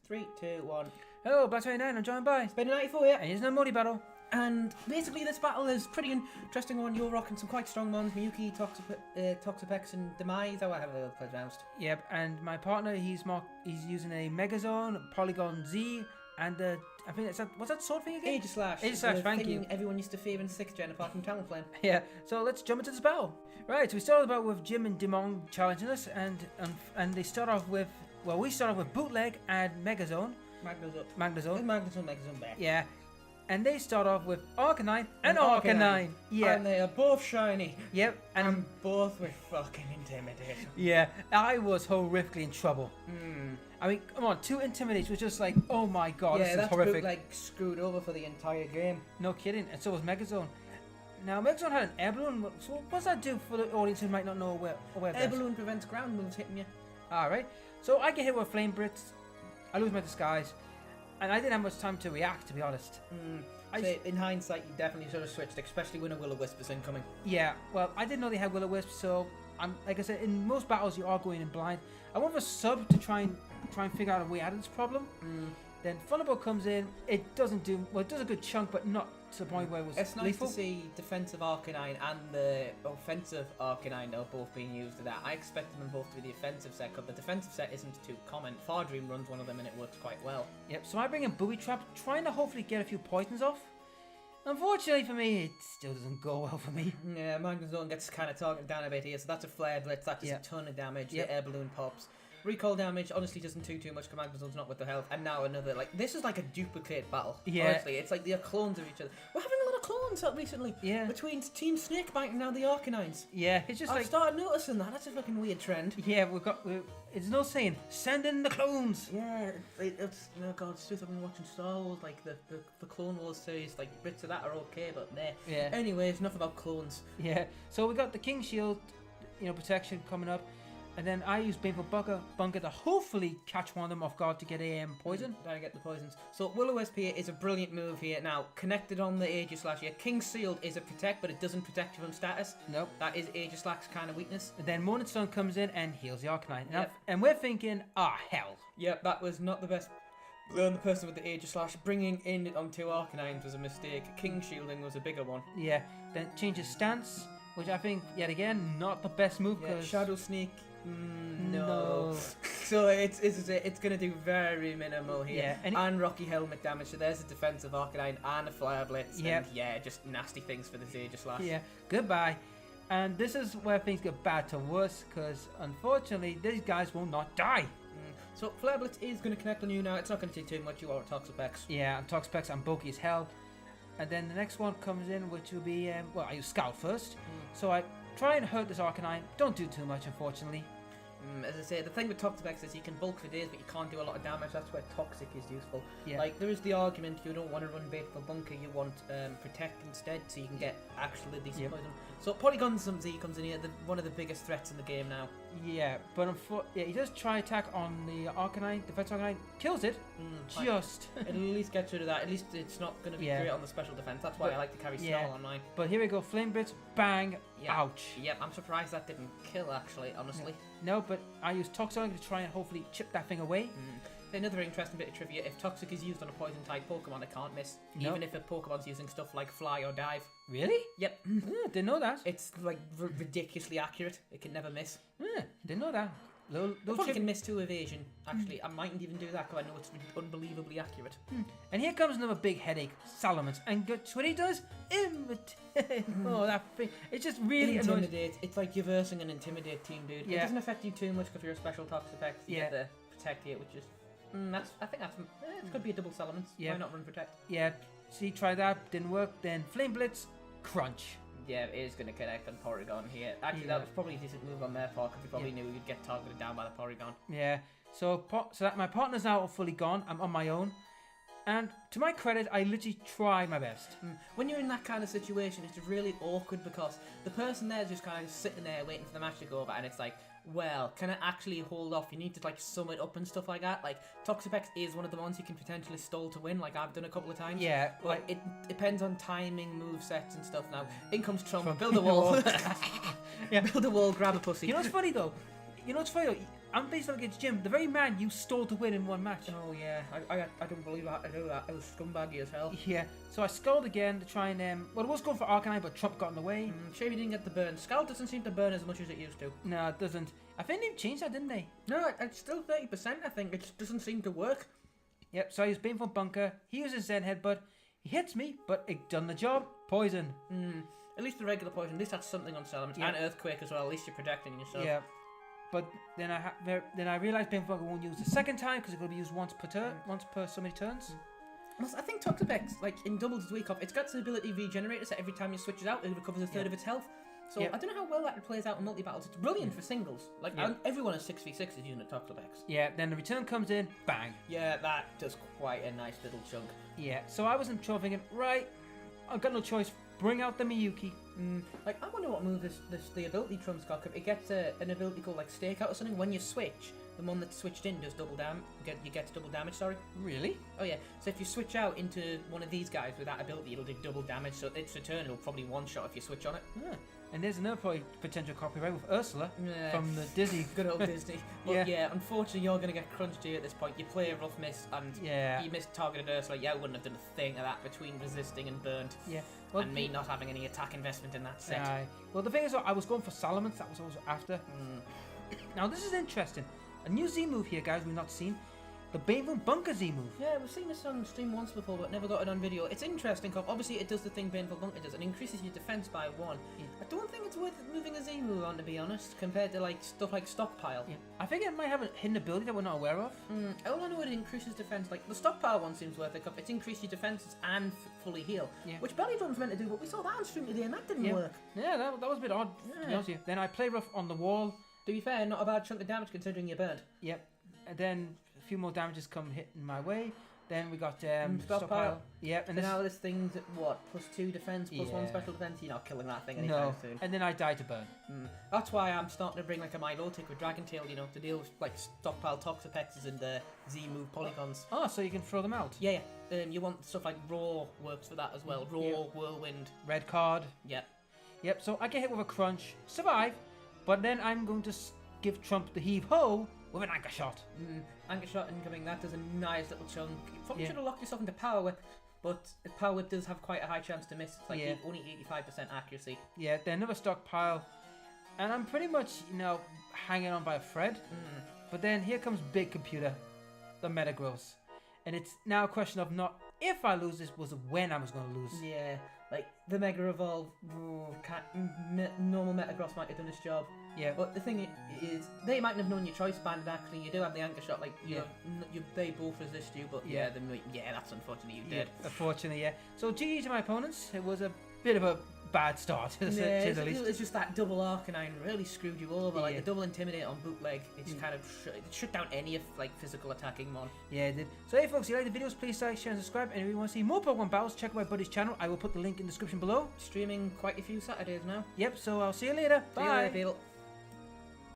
3, 2, 1. Hello, Black29, I'm joined by Spin 94 here. and here's no Multi Battle. And basically this battle is pretty interesting one. You're rocking some quite strong ones. Miyuki, Toxapex and Demise, however it's pronounced. Yep, and my partner, he's using a Megazone, Polygon Z, and I think it's what's that sword thing again? Aegislash. Aegislash, the thank thing you. Everyone used to fear in 6th gen apart from Talonflame. Yeah, so let's jump into this battle. Right, so we started about with Jim and Dimon challenging us, and they start off with, well, we start off with Bootleg and Megazone. Magnezone. Megazone back. Yeah. And they start off with Arcanine and Arcanine. Yeah. And they are both shiny. Yep. And both were fucking intimidating. Yeah. I was horrifically in trouble. Hmm. I mean, come on, 2 Intimidates was just like, oh my god, Yeah, this is that's horrific. like screwed over for the entire game. No kidding. And so was Megazone. Now, Megazone had an air balloon. So what does that do for the audience who might not know where Air balloon prevents ground moves hitting you. Alright. So I get hit with Flame Blitz. I lose my disguise. And I didn't have much time to react, to be honest. So in hindsight, you definitely should have switched, especially when a Will-O-Wisp is incoming. Yeah, well, I didn't know they had Will-O-Wisp, so like I said, in most battles you are going in blind. I went for sub to try and figure out a way out of this problem. Then Thunderbolt comes in. It doesn't do well. It does a good chunk, but not to the point where it was It's nice lethal. to see defensive Arcanine and the offensive Arcanine are both being used to that. I expected them both to be the offensive set, because the defensive set isn't too common. Fardream runs one of them and it works quite well. Yep. So I bring in Booby Trap, trying to hopefully get a few poisons off. Unfortunately for me, it still doesn't go well for me. Yeah, Magnezone gets kind of targeted down a bit here, so that's a Flare Blitz, that does a ton of damage, the Air Balloon pops. Recall damage honestly doesn't do too much, because Magnezone's not with the health, and now another, like, this is like a duplicate battle, honestly. It's like they're clones of each other. We're having a lot of clones up recently, between Team Snakebite and now the Arcanines. Yeah, it's just I've started noticing that, that's a fucking weird trend. Yeah, it's no saying, send in the clones! Yeah, it's oh god, since I've been watching Star Wars, like the Clone Wars series, like bits of that are okay, but nah. Yeah. Anyways, enough about clones. Yeah, so we got the King Shield, protection coming up, and then I use Baneful Bunker to hopefully catch one of them off guard to get a poison. Try to get the poisons. So Will-O-Wisp here is a brilliant move here. Now, connected on the Aegislash here. King Shield is a protect, but it doesn't protect you from status. Nope. That is Aegislash's kind of weakness. And then Morning Stone comes in and heals the Arcanine. And we're thinking, hell. Yep, that was not the best. The person with the Aegislash bringing in on 2 Arcanines was a mistake. King Shielding was a bigger one. Yeah, then changes stance, which I think, yet again, not the best move. Yeah, Shadow Sneak. No. So it's going to do very minimal here. Yeah, and Rocky Helmet damage. So there's a defensive Arcanine and a Flare Blitz. Yep. And yeah, just nasty things for the Aegislash. Yeah, goodbye. And this is where things get bad to worse, because unfortunately, these guys will not die. So Flare Blitz is going to connect on you now. It's not going to do too much. You are Toxapex. Yeah, I'm Toxapex, I'm bulky as hell. And then the next one comes in, which will be, well, I use Scout first. So I try and hurt this Arcanine. Don't do too much, unfortunately. As I say, the thing with Toxapex is you can bulk for days, but you can't do a lot of damage. That's where Toxic is useful. Yeah. Like, there is the argument you don't want to run Baneful Bunker, you want Protect instead, so you can get actually decent poison. So Polygon Z comes in here, one of the biggest threats in the game now. Yeah, but he does try attack on the Arcanine, defense Arcanine, kills it, just. It'll at least get rid of that. At least it's not going to be great on the special defense. That's why I like to carry Snarl on mine. But here we go, Flame Blitz, bang, ouch. Yep, I'm surprised that didn't kill, actually, honestly. No, but I use Toxoid to try and hopefully chip that thing away. Another interesting bit of trivia, if Toxic is used on a poison-type Pokemon, it can't miss. Nope. Even if a Pokemon's using stuff like Fly or Dive. Really? Yep. Didn't know that. It's, like, ridiculously accurate. It can never miss. Didn't know that. Probably can miss 2 evasion. Actually, I mightn't even do that because I know it's unbelievably accurate. And here comes another big headache, Salamence. And guess what he does? Imitate. Oh, that thing. It's just really Intimidate. It's like you're versing an Intimidate team, dude. It doesn't affect you too much because you're a special Toxapex. You get the Protect here, which is... I think that's... it could be a double Salamence. Why not run Protect? Yeah. See, try that. Didn't work. Then Flame Blitz. Crunch. Yeah, it is going to connect on Porygon here. Actually, that was probably a decent move on their part because you probably knew you'd get targeted down by the Porygon. Yeah. So that my partner's now fully gone. I'm on my own. And to my credit, I literally tried my best. When you're in that kind of situation, it's really awkward because the person there is just kind of sitting there waiting for the match to go over, and it's like, well, can I actually hold off? You need to like sum it up and stuff like that. Like Toxapex is one of the ones you can potentially stall to win, like I've done a couple of times. Yeah, but it depends on timing, move sets, and stuff. Now, in comes Trump, build a wall. Build a wall, grab a pussy. You know what's funny though? you know what's funny though? I'm based on against Jim, the very man you stole to win in one match. Oh yeah, I don't believe I had to do that. It was scumbaggy as hell. Yeah, so I skulled again to try and well, I was going for Arcanine, but Trump got in the way. Shame you didn't get the burn. Skull doesn't seem to burn as much as it used to. No, it doesn't. I think they've changed that, didn't they? No, it's still 30%. I think it just doesn't seem to work. Yep. So I use Baneful Bunker. He uses Zen Headbutt. He hits me, but it done the job. Poison. At least the regular poison. At least that's something on Salamence. And Earthquake as well. At least you're protecting yourself. Yeah. But then I realized Baneful Bunker won't use the second time because it's going to be used once per turn, once per so many turns. I think Toxapex, like in doubles its weak off, it's got the ability to regenerate, so every time you switch it out, it recovers a third of its health. So I don't know how well that plays out in multi-battles. It's brilliant for singles. Like everyone in 6v6 is using a Toxapex. Yeah, then the return comes in, bang. Yeah, that does quite a nice little chunk. Yeah, so I wasn't sure thinking, right, I've got no choice, bring out the Miyuki. Like, I wonder what move the ability Trump's got. It gets an ability called like Stakeout or something. When you switch, the one that's switched in does double damage. You get double damage, sorry. Really? Oh yeah. So if you switch out into one of these guys with that ability, it'll do double damage. So its return, it'll probably one-shot if you switch on it. Yeah. And there's another probably potential copyright with Ursula from the Disney. Good old Disney. But yeah, unfortunately, you're going to get crunched here at this point. You play a rough miss and you missed targeted Ursula. Yeah, I wouldn't have done a thing of that between resisting and burnt. Yeah. Well, and me not having any attack investment in that set. Well, the thing is, I was going for Salamence. That was also after. Now, this is interesting. A new Z move here, guys, we've not seen. The Baneful Bunker Z move. Yeah, we've seen this on stream once before, but never got it on video. It's interesting, because obviously it does the thing Baneful Bunker does, and increases your defense by 1. Yeah. I don't think it's worth moving a Z move on, to be honest, compared to like stuff like Stockpile. Yeah. I think it might have a hidden ability that we're not aware of. All I know it increases defense. Like the Stockpile one seems worth it. It's increased your defenses and fully heal, which Belly Drum's meant to do, but we saw that on stream today, and that didn't work. Yeah, that was a bit odd. To be honest with you. Then I play rough on the wall. To be fair, not a bad chunk of damage considering you're burned. Yep. And then a few more damages come hitting my way. Then we got Stockpile. Yep. And now this thing's at what? +2 defense, +1 special defense. You're not killing that thing anytime soon. And then I die to burn. That's why I'm starting to bring like a Milotic with Dragon Tail, to deal with like Stockpile Toxapexes and Z move polygons. Oh, so you can throw them out. Yeah. You want stuff like Raw works for that as well. Raw, Whirlwind, Red Card. Yep. So I get hit with a crunch, survive, but then I'm going to give Trump the heave ho with an Anchor Shot. Anchor Shot incoming, that does a nice little chunk. You probably should have locked yourself into Power Whip, but Power Whip does have quite a high chance to miss. It's like only 85% accuracy. Yeah, then another Stockpile, and I'm pretty much, hanging on by a thread. But then here comes Big Computer, the Metagross. And it's now a question of not if I lose this, was when I was going to lose. Yeah, like the Mega Evolve, normal Metagross might have done its job. Yeah. But the thing is, they mightn't have known your choice band. Actually, you do have the Anchor Shot. Like, they both resist you. But that's unfortunate. You did. Unfortunately, yeah. So GG to my opponents. It was a bit of a bad start, to say the least. It's just that double Arcanine really screwed you over. Like the double Intimidate on Bootleg, it's kind of shut down any of like physical attacking mon. Yeah, it did. So hey folks, if you like the videos, please like, share and subscribe. And if you want to see more Pokemon battles, check out my buddy's channel. I will put the link in the description below. Streaming quite a few Saturdays now. Yep, so I'll see you later. Bye. See you later, people.